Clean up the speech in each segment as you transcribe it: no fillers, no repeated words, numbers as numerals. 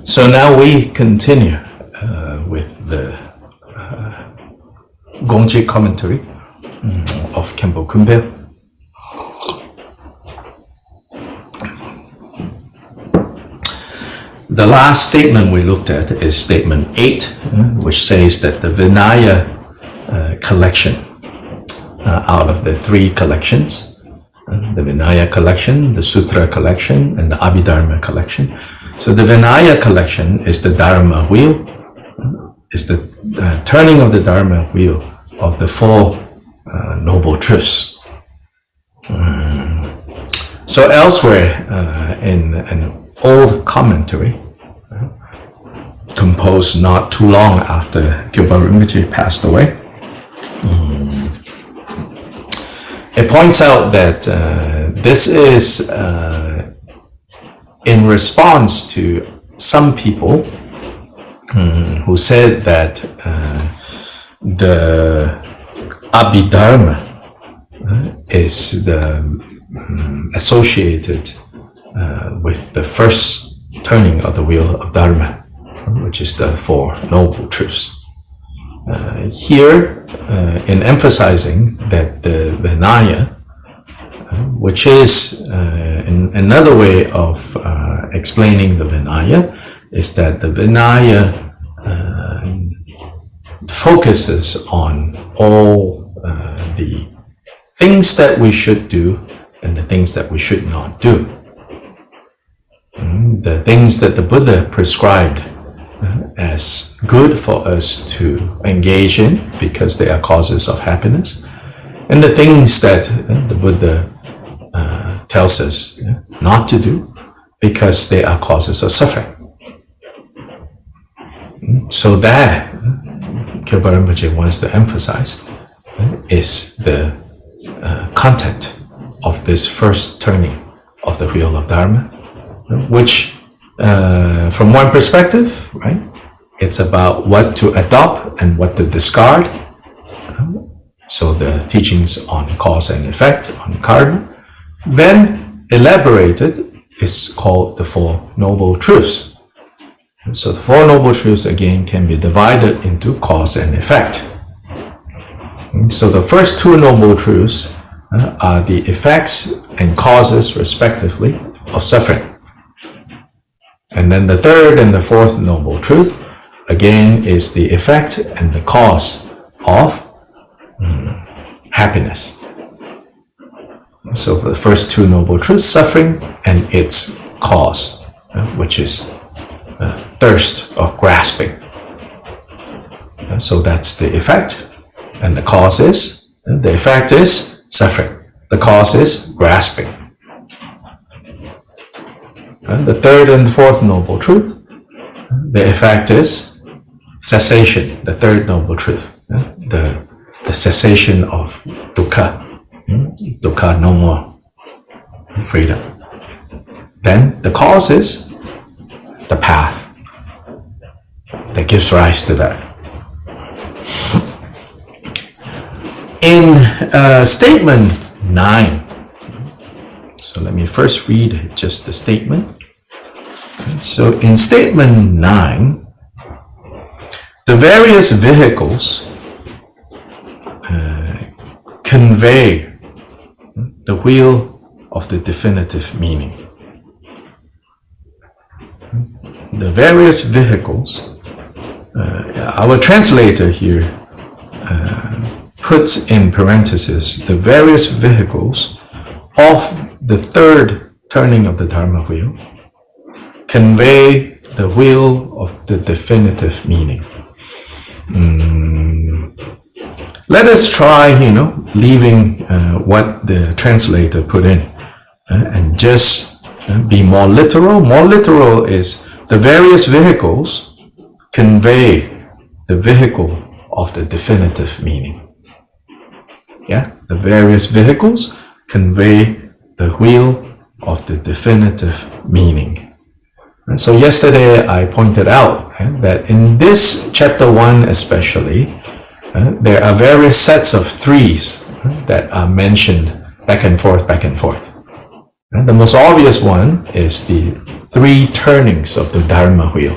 So now we continue with the Gongchik commentary of Khenpo Kunpal. The last statement we looked at is statement 8, which says that the Vinaya collection, out of the 3 collections, the Vinaya collection, the Sutra collection, and the Abhidharma collection. So the Vinaya collection is the Dharma wheel, is the turning of the Dharma wheel of the 4 noble truths. So elsewhere in an old commentary, composed not too long after Gyalpa Rinpoche passed away, it points out that this is in response to some people who said that the Abhidharma is associated with the first turning of the wheel of Dharma, which is the 4 noble truths. Here, in emphasizing that the Vinaya, which is another way of explaining the Vinaya, is that the Vinaya focuses on all the things that we should do and the things that we should not do. The things that the Buddha prescribed as good for us to engage in because they are causes of happiness, and the things that the Buddha tells us not to do because they are causes of suffering. So that Gyalpa Rinpoche wants to emphasize is the content of this first turning of the wheel of Dharma, which from one perspective, right, it's about what to adopt and what to discard. So the teachings on cause and effect, on karma, then elaborated is called the 4 noble truths. So the 4 noble truths again can be divided into cause and effect. So the first 2 noble truths are the effects and causes respectively of suffering. And then the 3rd and the 4th noble truth again is the effect and the cause of happiness. So for the first 2 noble truths, suffering and its cause, which is thirst or grasping. So that's the effect, and the cause is, the effect is suffering. The cause is grasping. The 3rd and 4th noble truth, the effect is cessation, the 3rd noble truth, the cessation of dukkha, dukkha no more, freedom. Then the cause is the path that gives rise to that. In statement 9, so let me first read just the statement. So in statement 9, the various vehicles convey the wheel of the definitive meaning. The various vehicles, our translator here puts in parentheses the various vehicles of the 3rd turning of the Dharma wheel convey the wheel of the definitive meaning. Let us try, leaving what the translator put in and just be more literal. More literal is the various vehicles convey the vehicle of the definitive meaning. Yeah, the various vehicles convey the wheel of the definitive meaning. And so yesterday I pointed out that in this chapter 1 especially, there are various sets of 3s that are mentioned back and forth, back and forth. And the most obvious one is the three turnings of the Dharma wheel,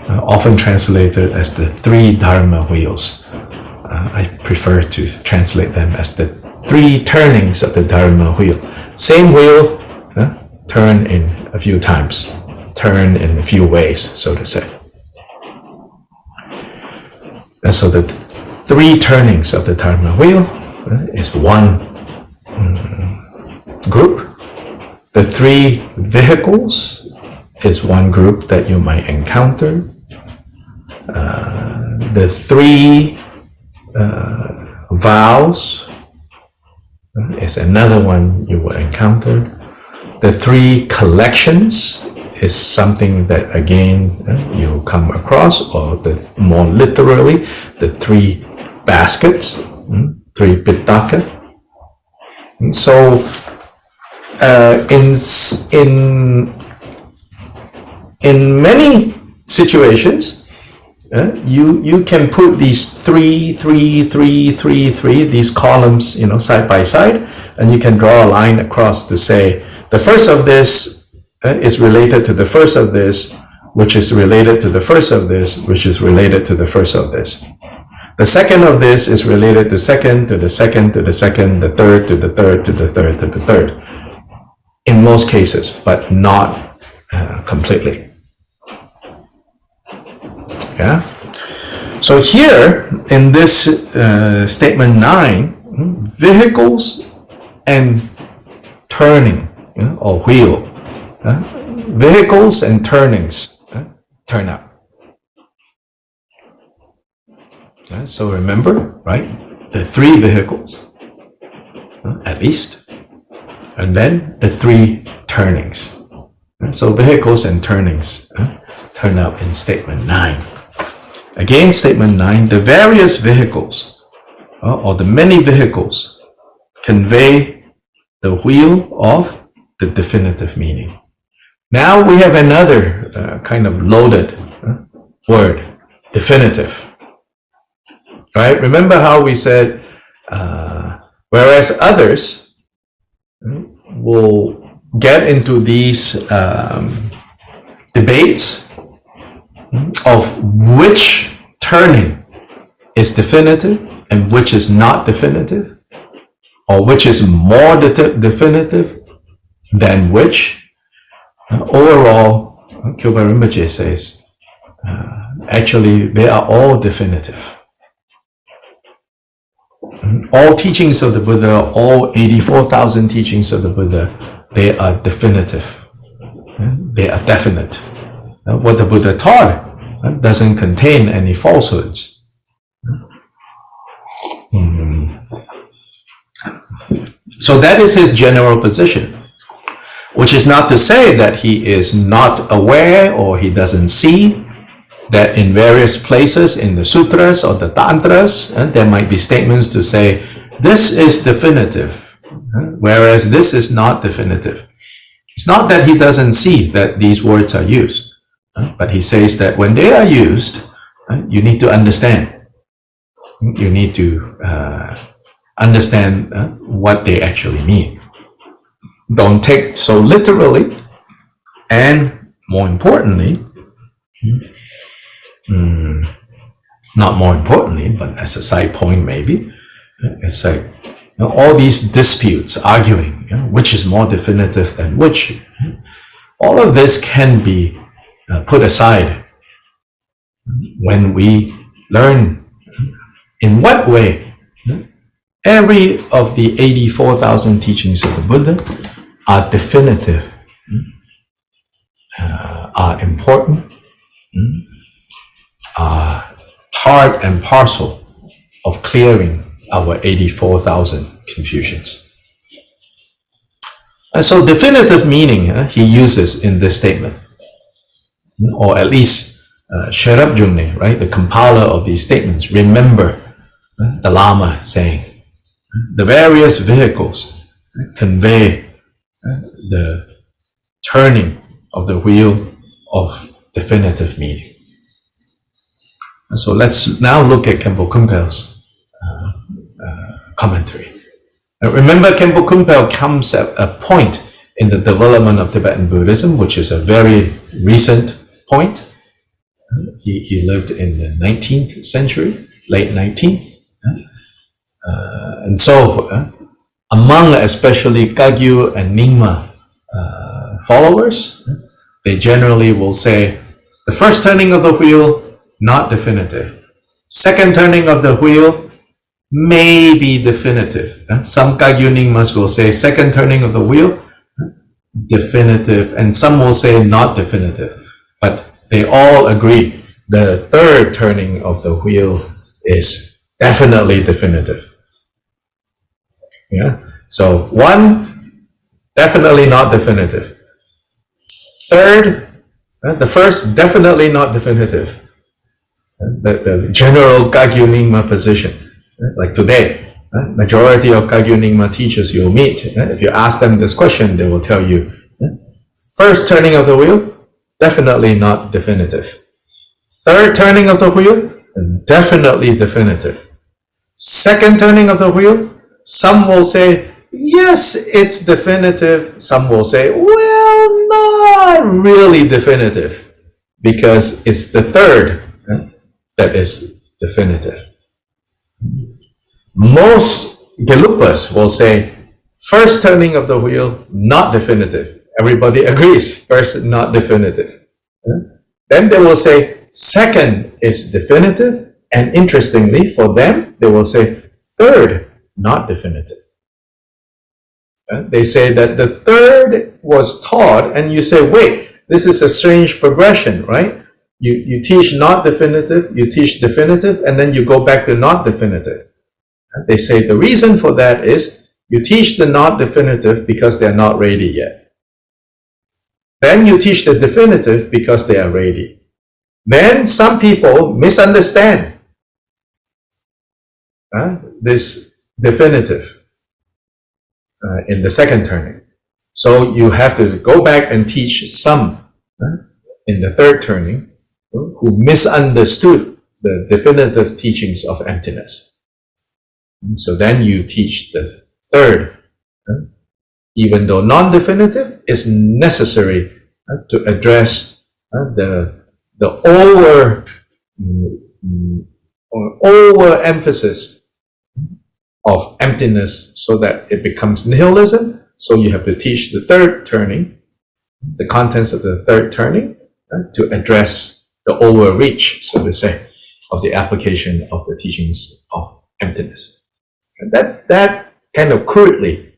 often translated as the three Dharma wheels. I prefer to translate them as the three turnings of the Dharma wheel. Same wheel, turn in a few times, turn in a few ways, so to say. And so the three turnings of the Dharma wheel is one group. The three vehicles is one group that you might encounter. The three vows is another one you will encounter. The three collections is something that again you come across, or more literally, the three baskets, three pitaka. And so in many situations, you can put these three, these columns, side by side, and you can draw a line across to say the first of this is related to the first of this, which is related to the first of this, which is related to the first of this. The second of this is related to second, to the second, to the second, the third, to the third, to the third, to the third. In most cases, but not completely. Yeah. So here in this statement 9, vehicles and turning or wheel, vehicles and turnings turn up. So remember, right? The three vehicles, at least, and then the three turnings. So vehicles and turnings turn up in statement 9. Again, statement 9, the various vehicles or the many vehicles convey the wheel of the definitive meaning. Now we have another kind of loaded word, definitive. Right? Remember how we said, whereas others will get into these debates of which turning is definitive and which is not definitive, or which is more definitive than which. Overall, Khyalpa Rinpoche says, actually they are all definitive. All teachings of the Buddha, all 84,000 teachings of the Buddha, they are definitive. They are definite. What the Buddha taught doesn't contain any falsehoods. So that is his general position, which is not to say that he is not aware or he doesn't see that in various places in the sutras or the tantras, there might be statements to say, this is definitive, whereas this is not definitive. It's not that he doesn't see that these words are used, but he says that when they are used, you need to understand. You need to understand what they actually mean. Don't take so literally, and more importantly, not more importantly, but as a side point maybe, it's like all these disputes, arguing which is more definitive than which, all of this can be put aside when we learn in what way every of the 84,000 teachings of the Buddha are definitive, are important, are part and parcel of clearing our 84,000 confusions. And so definitive meaning he uses in this statement, or at least Sherab Jungne, right, the compiler of these statements, remember the Lama saying, the various vehicles convey the turning of the wheel of definitive meaning. And so let's now look at Khenpo Kunpal's commentary. Remember, Khenpo Kunpal comes at a point in the development of Tibetan Buddhism, which is a very recent point. He lived in the 19th century, late 19th. And so, among especially Kagyu and Nyingma followers, they generally will say, the first turning of the wheel, not definitive. Second turning of the wheel, may be definitive. Some Kagyu Nyingmas will say, second turning of the wheel, definitive, and some will say not definitive. But they all agree the third turning of the wheel is definitely definitive. Yeah. So one, definitely not definitive. Third, the first, definitely not definitive. The general Kagyu Nyingma position, like today, majority of Kagyu Nyingma teachers you'll meet, if you ask them this question, they will tell you, first turning of the wheel, definitely not definitive. Third turning of the wheel, definitely definitive. Second turning of the wheel, some will say, yes, it's definitive. Some will say, well, not really definitive, because it's the third that is definitive. Most Gelugpas will say, first turning of the wheel, not definitive. Everybody agrees, first not definitive. Then they will say, second is definitive, and interestingly for them, they will say, third, not definitive. They say that the third was taught, and you say, wait, this is a strange progression, right? You teach not definitive, you teach definitive, and then you go back to not definitive. They say the reason for that is you teach the not definitive because they're not ready yet. Then you teach the definitive because they are ready. Then some people misunderstand this definitive in the second turning. So you have to go back and teach some in the third turning who misunderstood the definitive teachings of emptiness. And so then you teach the third, even though non-definitive is necessary to address the over-emphasis of emptiness so that it becomes nihilism. So you have to teach the third turning, the contents of the third turning, to address the overreach, so to say, of the application of the teachings of emptiness. And that kind of crudely,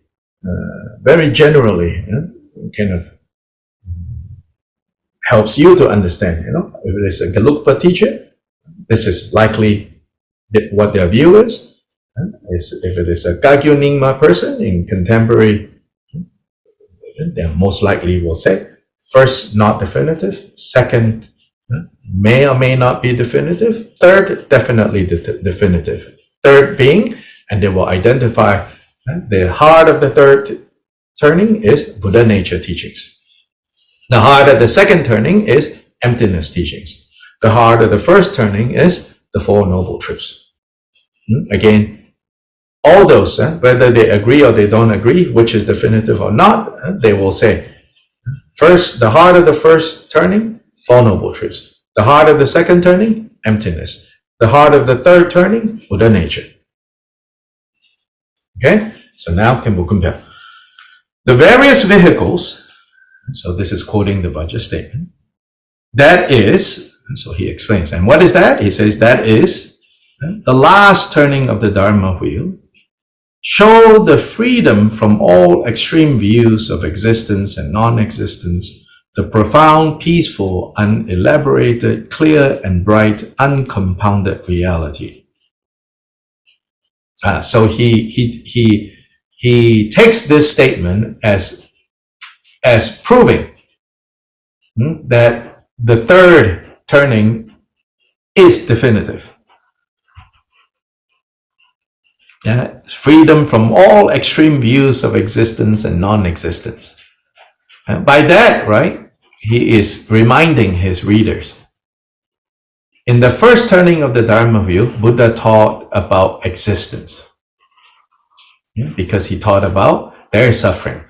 very generally, kind of helps you to understand, if it is a Gelugpa teacher, this is likely what their view is. If it is a Kagyu Nyingma person in contemporary, they most likely will say, first, not definitive. Second, may or may not be definitive. Third, definitely definitive. Third being, and they will identify the heart of the third turning is Buddha nature teachings. The heart of the second turning is emptiness teachings. The heart of the first turning is the Four Noble Truths. Again, all those, whether they agree or they don't agree, which is definitive or not, they will say, first, the heart of the first turning, Four Noble Truths. The heart of the second turning, emptiness. The heart of the third turning, Buddha nature. Okay, so now Khenpo Kunpal. The various vehicles, so this is quoting the Vajra statement, that is, so he explains, and what is that? He says that is the last turning of the Dharma wheel, show the freedom from all extreme views of existence and non-existence, the profound, peaceful, unelaborated, clear and bright, uncompounded reality. So he takes this statement as proving that the third turning is definitive. Freedom from all extreme views of existence and non-existence. By that, right, he is reminding his readers. In the first turning of the Dharma wheel, Buddha taught about existence. Because he taught about there is suffering.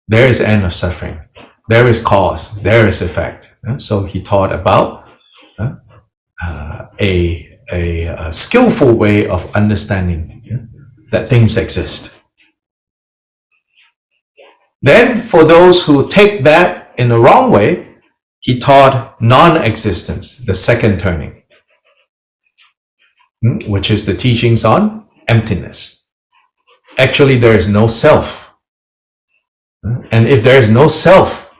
there is end of suffering. There is cause. There is effect. So he taught about a skillful way of understanding that things exist. Then for those who take that in the wrong way, he taught non-existence, the second turning, which is the teachings on emptiness. Actually, there is no self. And if there is no self,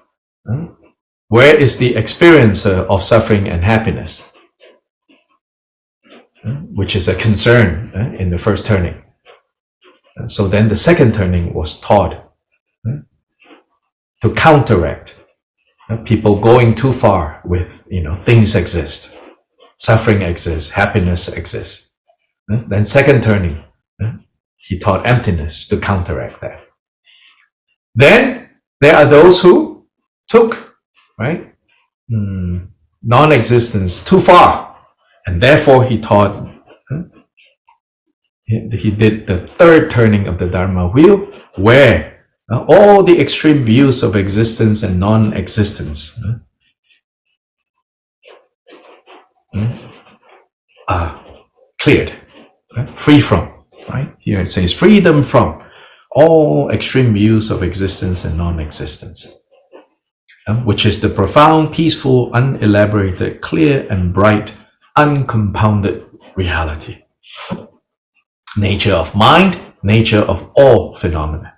where is the experiencer of suffering and happiness? Which is a concern in the first turning. So then the second turning was taught to counteract people going too far with, things exist, suffering exists, happiness exists. Then second turning, he taught emptiness to counteract that. Then there are those who took, non-existence too far, and therefore he taught, he did the third turning of the Dharma wheel, where all the extreme views of existence and non-existence are cleared, free from. Here it says freedom from all extreme views of existence and non-existence, which is the profound, peaceful, unelaborated, clear and bright, uncompounded reality. Nature of mind, nature of all phenomena.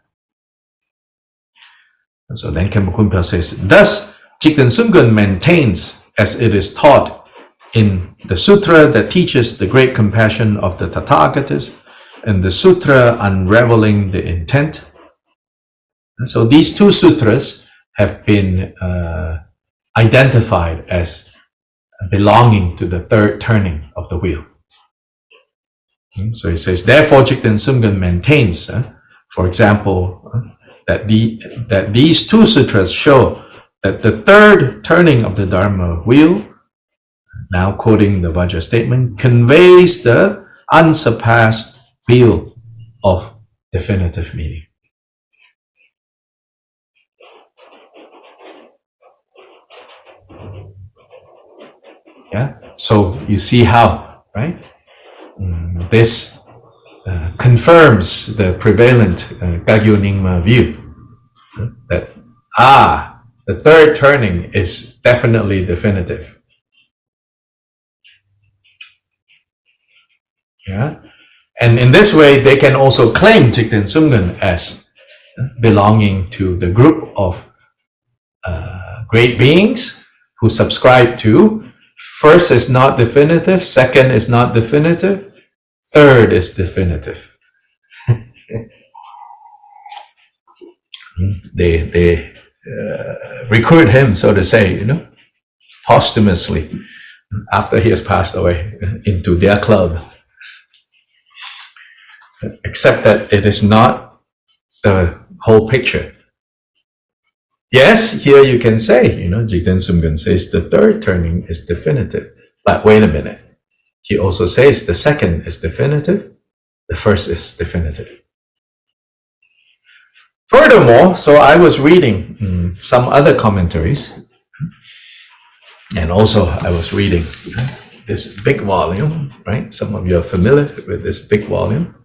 So then Khenpo Kunpal says, thus Jigten Sumgön maintains, as it is taught in the sutra that teaches the great compassion of the Tathagatas, and the sutra unraveling the intent. And so these two sutras have been identified as belonging to the third turning of the wheel. So he says, therefore Jigten Sumgön maintains, for example, that these two sutras show that the third turning of the Dharma wheel, now quoting the Vajra statement, conveys the unsurpassed wheel of definitive meaning. Yeah. So you see how, this confirms the prevalent Gagyo Nyingma view that the third turning is definitely definitive. Yeah. And in this way, they can also claim Jigten Sumgön as belonging to the group of great beings who subscribe to first is not definitive, second is not definitive, third is definitive. They recruit him, so to say, posthumously, after he has passed away, into their club. Except that it is not the whole picture. Yes, here you can say, Jigten Sumgön says the third turning is definitive. But wait a minute. He also says the second is definitive, the first is definitive. Furthermore, so I was reading some other commentaries, and also I was reading this big volume, Some of you are familiar with this big volume.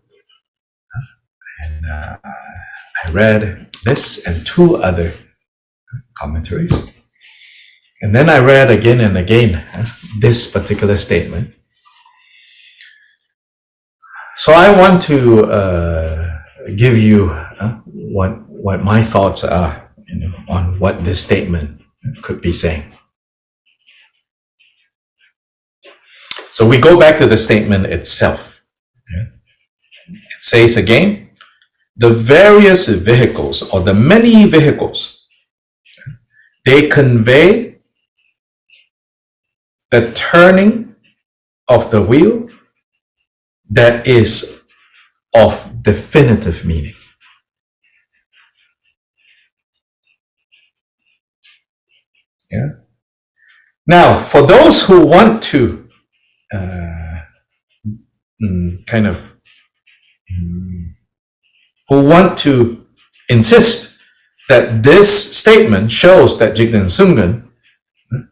And I read this and two other commentaries. And then I read again and again this particular statement. So I want to give you what my thoughts are on what this statement could be saying. So we go back to the statement itself. It says again, the various vehicles or the many vehicles, they convey the turning of the wheel that is of definitive meaning. Yeah. Now, for those who want to who want to insist that this statement shows that Jigden Sungun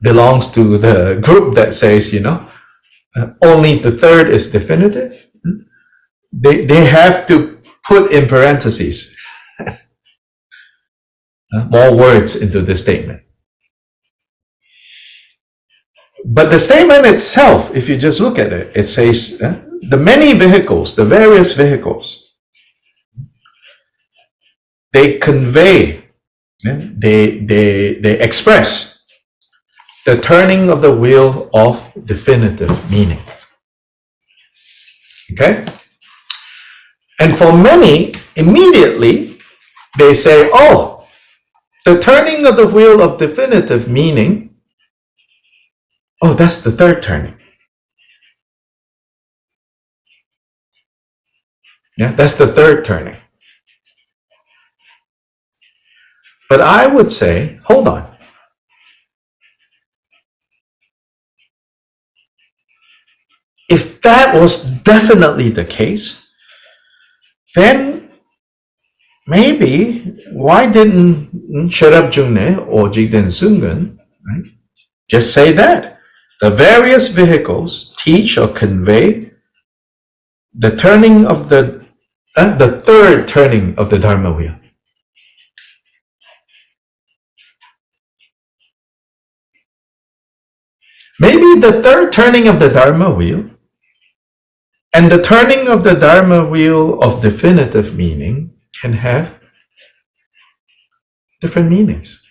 belongs to the group that says, only the third is definitive. They have to put in parentheses more words into the statement. But the statement itself, if you just look at it, it says the many vehicles, the various vehicles, they convey, they express the turning of the wheel of definitive meaning. Okay? And for many, immediately they say, oh, the turning of the wheel of definitive meaning, oh, that's the third turning. Yeah, that's the third turning. But I would say, hold on. If that was definitely the case, then maybe why didn't Sherab Jungne or Jigden Sungun, right, just say that the various vehicles teach or convey the turning of the third turning of the Dharma wheel. Maybe the third turning of the Dharma wheel and the turning of the Dharma wheel of definitive meaning can have different meanings.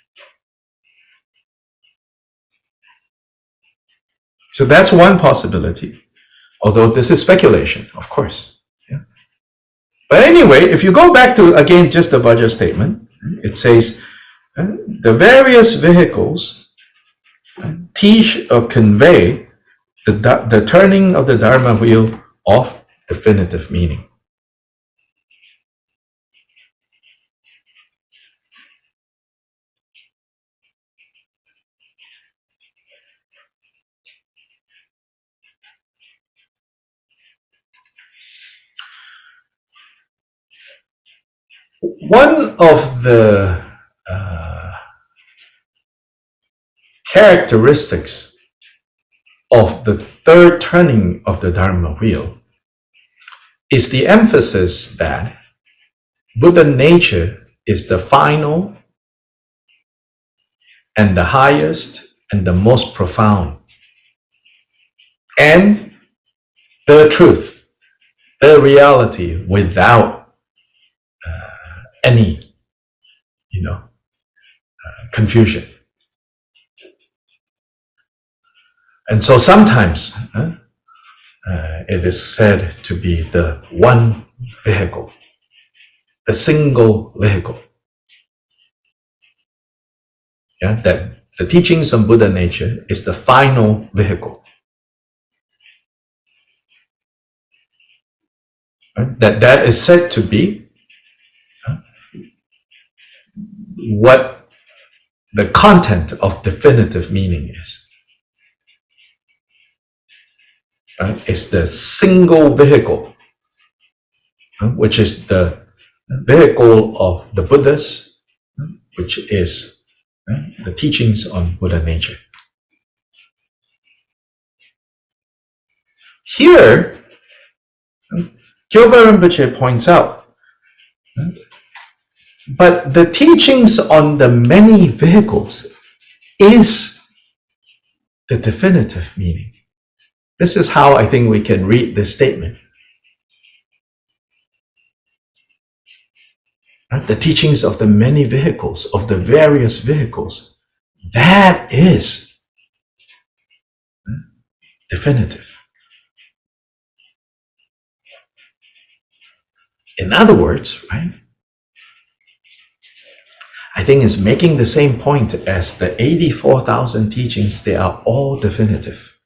So that's one possibility, although this is speculation, of course. Yeah. But anyway, if you go back to, again, just the Vajra statement, it says, the various vehicles teach or convey the turning of the Dharma wheel of definitive meaning. One of the characteristics of the third turning of the Dharma wheel is the emphasis that Buddha nature is the final and the highest and the most profound, and the truth, the reality without any, confusion. And so sometimes it is said to be the one vehicle, the single vehicle. Yeah, that the teachings on Buddha nature is the final vehicle. Right? That is said to be what the content of definitive meaning is. Right? It's the single vehicle, which is the vehicle of the Buddhas, which is the teachings on Buddha nature. Here, Kyoba Rinpoche points out, but the teachings on the many vehicles is the definitive meaning. This is how I think we can read this statement. The teachings of the many vehicles, of the various vehicles, that is definitive. In other words, right, I think it's making the same point as the 84,000 teachings. They are all definitive.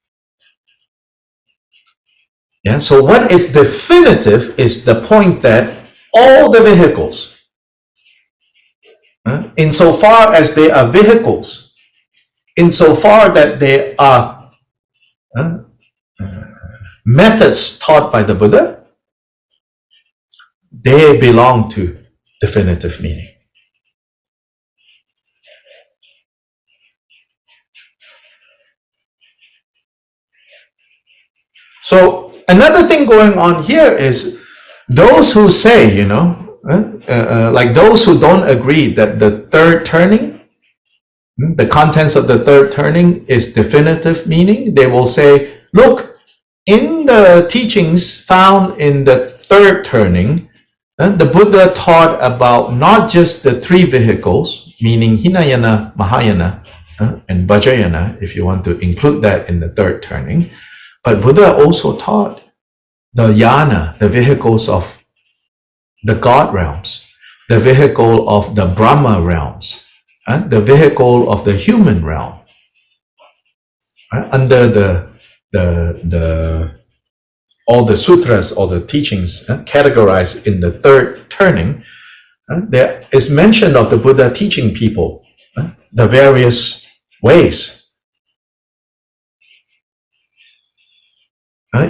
Yeah, so what is definitive is the point that all the vehicles, insofar as they are vehicles, insofar that they are methods taught by the Buddha, they belong to definitive meaning. So another thing going on here is those who say, like those who don't agree that the third turning, the contents of the third turning is definitive meaning, they will say, look, in the teachings found in the third turning, the Buddha taught about not just the three vehicles, meaning Hinayana, Mahayana, and Vajrayana, if you want to include that in the third turning, but Buddha also taught the yana, the vehicles of the God realms, the vehicle of the Brahma realms, the vehicle of the human realm. Under the all the sutras or the teachings categorized in the third turning, there is mention of the Buddha teaching people the various ways.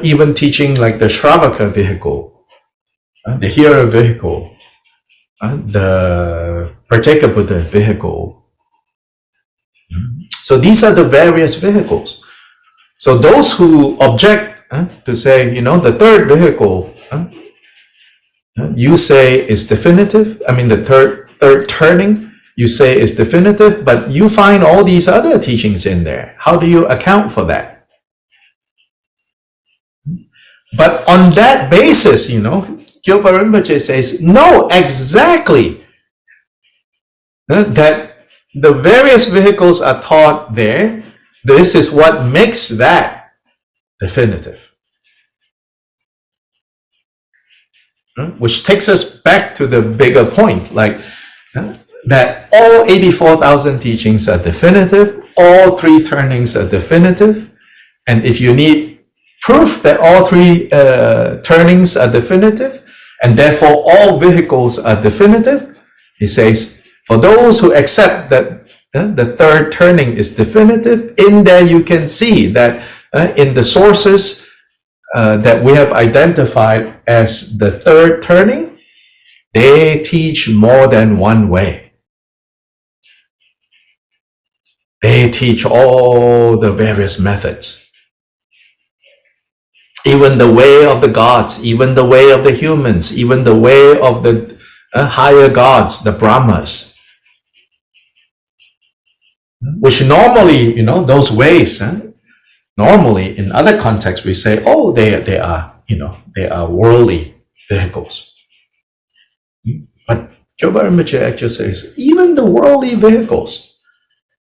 Even teaching like the Shravaka vehicle, the hearer vehicle, the Partaker Buddha vehicle. So these are the various vehicles. So those who object to say, the third vehicle, you say is definitive. I mean, the third turning, you say is definitive, but you find all these other teachings in there. How do you account for that? But on that basis, Khenpo Rinpoche says, no, exactly. That the various vehicles are taught there. This is what makes that definitive. Which takes us back to the bigger point, like that all 84,000 teachings are definitive, all three turnings are definitive, and if you need proof that all three turnings are definitive, and therefore all vehicles are definitive, he says, for those who accept that the third turning is definitive, in there you can see that in the sources that we have identified as the third turning, they teach more than one way. They teach all the various methods. Even the way of the gods, even the way of the humans, even the way of the higher gods, the Brahmas. Which normally, those ways, normally in other contexts we say, oh, they are worldly vehicles. But Khenpo Rinpoche actually says, even the worldly vehicles,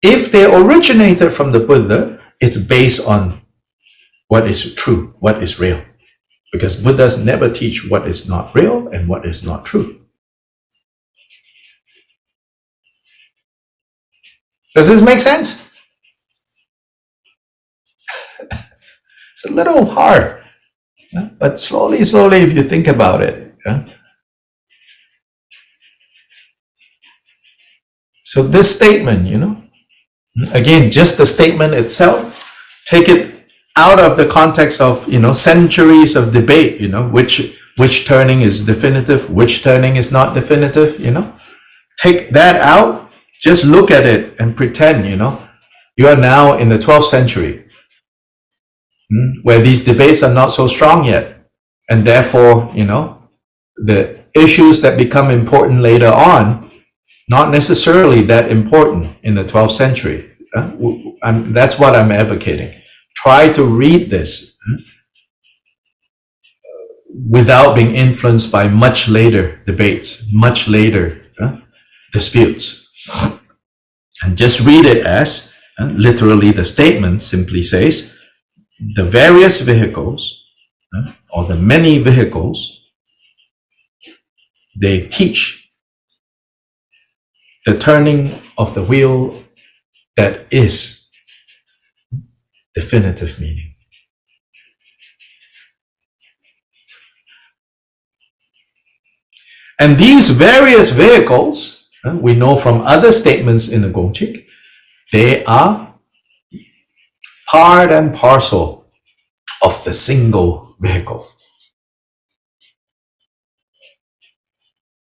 if they originated from the Buddha, it's based on what is true, what is real. Because Buddhas never teach what is not real and what is not true. Does this make sense? It's a little hard, but slowly, if you think about it. So this statement, again, just the statement itself, take it out of the context of, centuries of debate, which turning is definitive, which turning is not definitive, take that out, just look at it and pretend, you are now in the 12th century, where these debates are not so strong yet. And therefore, the issues that become important later on, not necessarily that important in the 12th century. That's what I'm advocating. Try to read this without being influenced by much later debates, much later disputes. And just read it as, literally the statement simply says, the various vehicles, or the many vehicles, they teach the turning of the wheel that is definitive meaning. And these various vehicles, we know from other statements in the Gongchik, they are part and parcel of the single vehicle.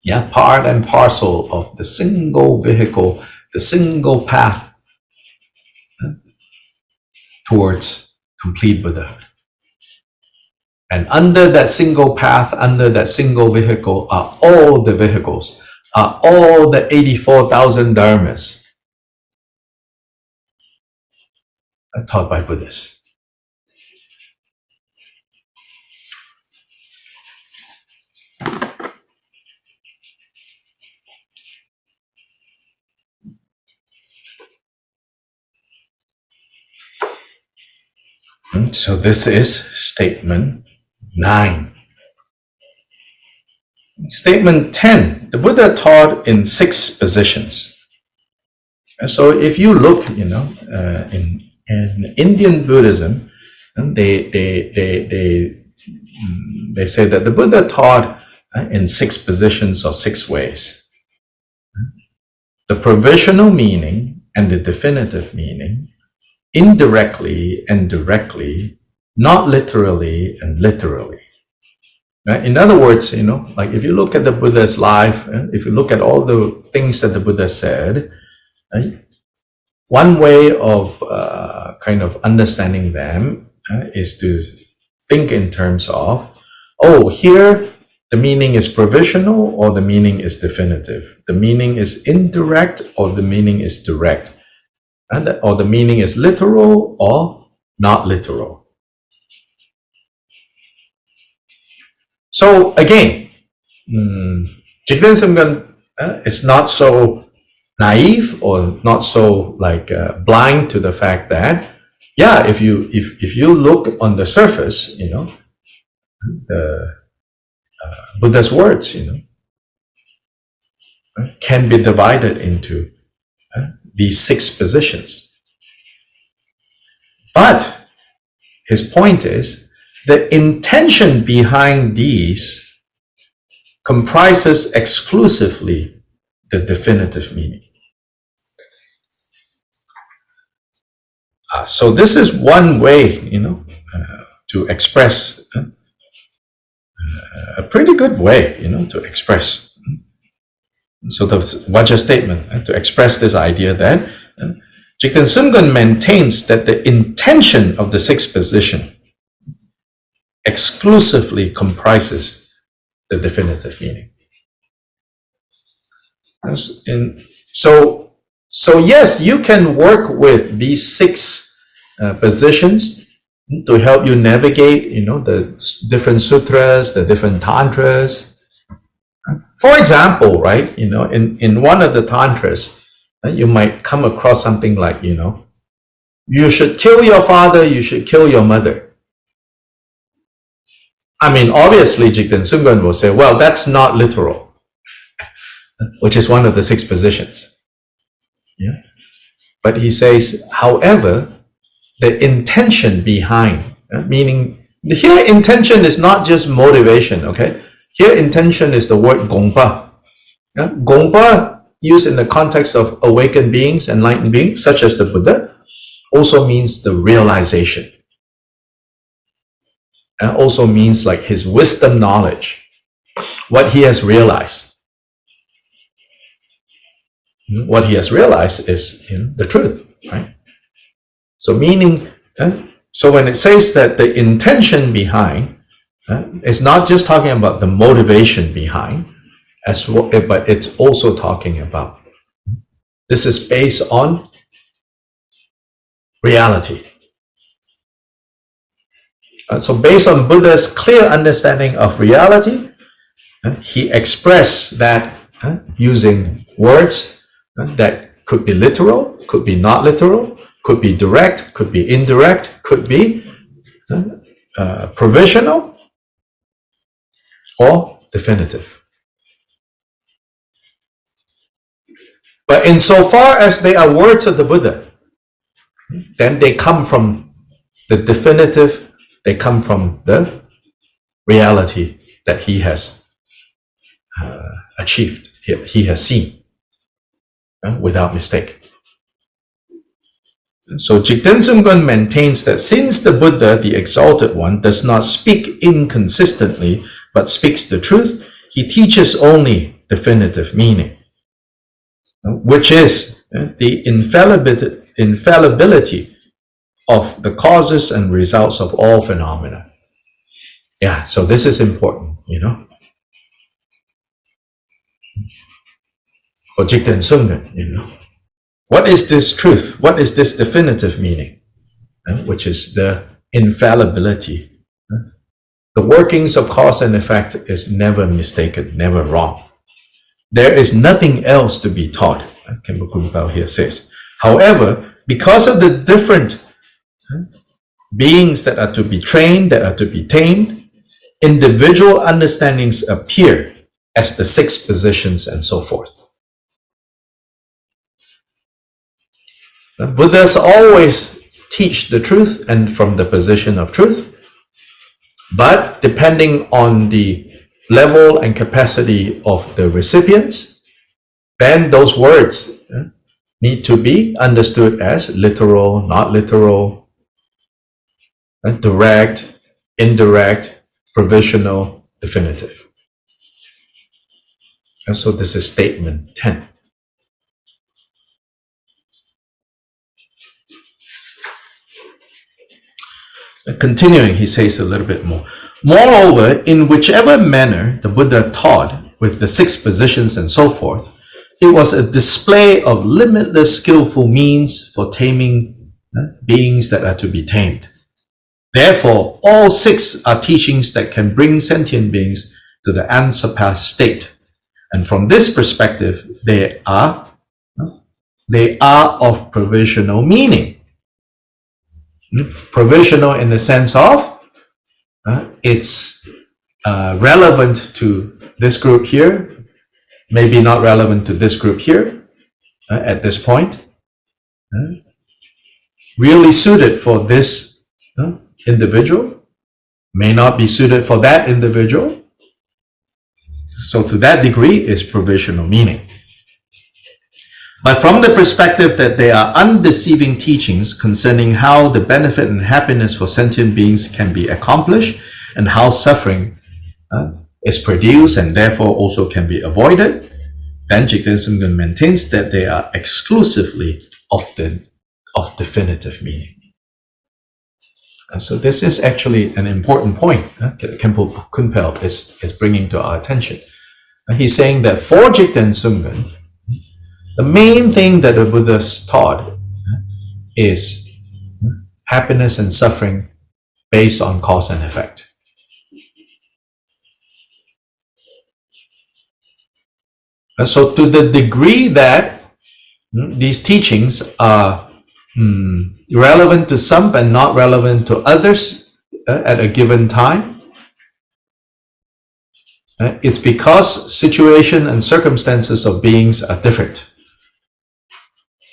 Yeah, part and parcel of the single vehicle, the single path towards complete Buddhahood. And under that single path, under that single vehicle are all the vehicles, are all the 84,000 dharmas taught by Buddhists. So this is statement 9. Statement 10, the Buddha taught in 6 positions. So if you look, in Indian Buddhism, they say that the Buddha taught in 6 positions or 6 ways. The provisional meaning and the definitive meaning, indirectly and directly, not literally and literally. In other words, like if you look at the Buddha's life, if you look at all the things that the Buddha said, one way of kind of understanding them is to think in terms of, here the meaning is provisional or the meaning is definitive. The meaning is indirect or the meaning is direct. Or the meaning is literal or not literal. So again, Jigten Sumgön is not so naive or not so blind to the fact that, if you look on the surface, the Buddha's words, can be divided into these 6 positions. But his point is, the intention behind these comprises exclusively the definitive meaning. So this is one way, to express, a pretty good way, to express. So the Vajra statement, to express this idea that Jigten Sumgön maintains that the intention of the 6th position exclusively comprises the definitive meaning. And so yes, you can work with these 6 positions to help you navigate, the different sutras, the different tantras. For example, right, in one of the tantras, you might come across something like, you should kill your father, you should kill your mother. I mean, obviously, Jigten Sumgön will say, well, that's not literal, which is one of the 6 positions. Yeah. But he says, however, the intention behind, meaning here intention is not just motivation, okay? Here intention is the word gongpa. Yeah? Gongpa, used in the context of awakened beings, enlightened beings, such as the Buddha, also means the realization. And also means like his wisdom knowledge, what he has realized. What he has realized is the truth, right? So meaning, so when it says that the intention behind, it's not just talking about the motivation behind, but it's also talking about, this is based on reality. So based on Buddha's clear understanding of reality, he expressed that using words that could be literal, could be not literal, could be direct, could be indirect, could be provisional or definitive. But insofar as they are words of the Buddha, then they come from the definitive, they come from the reality that he has achieved, he has seen without mistake. So Jigten Sumgön maintains that since the Buddha, the Exalted One, does not speak inconsistently but speaks the truth, he teaches only definitive meaning, which is the infallibility of the causes and results of all phenomena. Yeah, so this is important, for Jigten Sungen, What is this truth? What is this definitive meaning? Which is the infallibility. The workings of cause and effect is never mistaken, never wrong. There is nothing else to be taught, Khenpo Kunpal here says. However, because of the different beings that are to be trained, that are to be tamed, individual understandings appear as the 6 positions and so forth. Buddhas always teach the truth and from the position of truth, but depending on the level and capacity of the recipients, then those words need to be understood as literal, not literal, direct, indirect, provisional, definitive. And so this is statement 10. Continuing, he says a little bit more. Moreover, in whichever manner the Buddha taught with the 6 positions and so forth, it was a display of limitless skillful means for taming beings that are to be tamed. Therefore, all 6 are teachings that can bring sentient beings to the unsurpassed state. And from this perspective, they are of provisional meaning. Provisional in the sense of it's relevant to this group here, maybe not relevant to this group here at this point. Really suited for this individual, may not be suited for that individual. So to that degree is provisional meaning. But from the perspective that they are undeceiving teachings concerning how the benefit and happiness for sentient beings can be accomplished and how suffering is produced and therefore also can be avoided, then Jigten Sungen maintains that they are exclusively of definitive meaning. And so this is actually an important point Khenpo Kunpal is bringing to our attention. He's saying that for Jigten Sungen, the main thing that the Buddhas taught is happiness and suffering based on cause and effect. And so to the degree that these teachings are relevant to some but not relevant to others at a given time, it's because situation and circumstances of beings are different.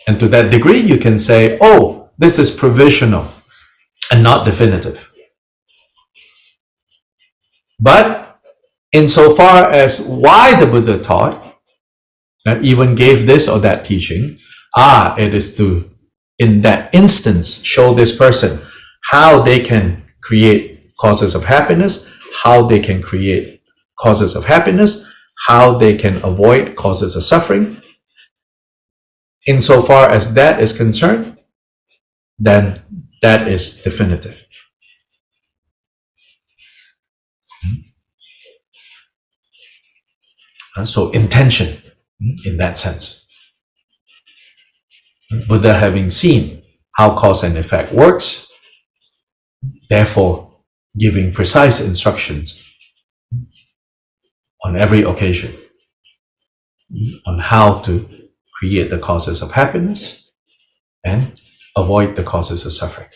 And to that degree, you can say, oh, this is provisional and not definitive. But insofar as why the Buddha taught, even gave this or that teaching, it is to, in that instance, show this person how they can create causes of happiness, how they can create causes of happiness, how they can avoid causes of suffering. Insofar as that is concerned, then that is definitive. So intention, in that sense. Buddha having seen how cause and effect works, therefore giving precise instructions on every occasion on how to create the causes of happiness and avoid the causes of suffering.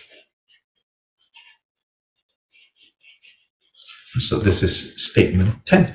So this is statement 10.